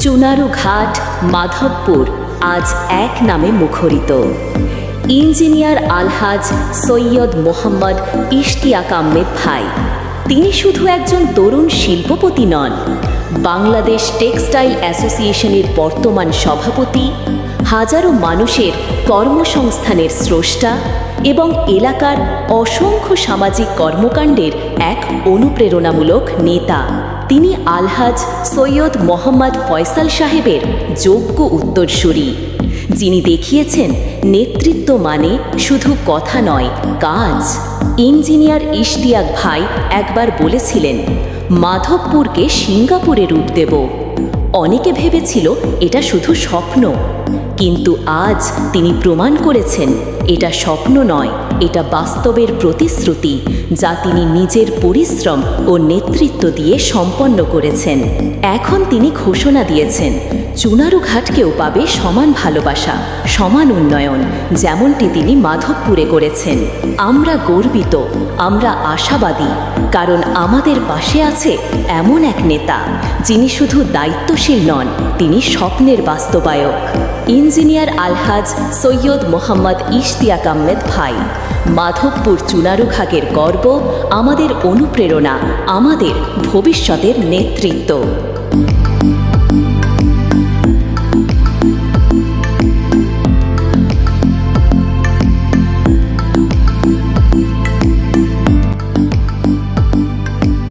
চুনারুঘাট, মাধবপুর আজ এক নামে মুখরিত। ইঞ্জিনিয়ার আলহাজ সৈয়দ মোহাম্মদ ইশতিয়াক আহমেদ ভাই, তিনি শুধু একজন তরুণ শিল্পপতি নন, বাংলাদেশ টেক্সটাইল অ্যাসোসিয়েশনের বর্তমান সভাপতি, হাজারো মানুষের কর্মসংস্থানের স্রষ্টা এবং এলাকার অসংখ্য সামাজিক কর্মকাণ্ডের এক অনুপ্রেরণামূলক নেতা। তিনি আলহাজ সৈয়দ মোহাম্মদ ফয়সাল সাহেবের যোগ্য উত্তরসূরি, যিনি দেখিয়েছেন নেতৃত্ব মানে শুধু কথা নয়, কাজ। ইঞ্জিনিয়ার ইশতিয়াক ভাই একবার বলেছিলেন, মাধবপুরকে সিঙ্গাপুরে রূপ দেব। অনেকে ভেবেছিল এটা শুধু স্বপ্ন, কিন্তু আজ তিনি প্রমাণ করেছেন এটা স্বপ্ন নয়, এটা বাস্তবের প্রতিশ্রুতি, যা তিনি নিজের পরিশ্রম ও নেতৃত্ব দিয়ে সম্পন্ন করেছেন। এখন তিনি ঘোষণা দিয়েছেন, চুনারুঘাটকেও পাবে সমান ভালোবাসা, সমান উন্নয়ন, যেমনটি তিনি মাধবপুরে করেছেন। আমরা গর্বিত, আমরা আশাবাদী, কারণ আমাদের পাশে আছে এমন এক নেতা যিনি শুধু দায়িত্বশীল নন, তিনি স্বপ্নের বাস্তবায়ক। ইঞ্জিনিয়ার আলহাজ সৈয়দ মোহাম্মদ ইশতিয়াক আহমেদ ভাই, মাধবপুর চুনারুঘাটের গর্ব, আমাদের অনুপ্রেরণা, আমাদের ভবিষ্যতের নেতৃত্ব।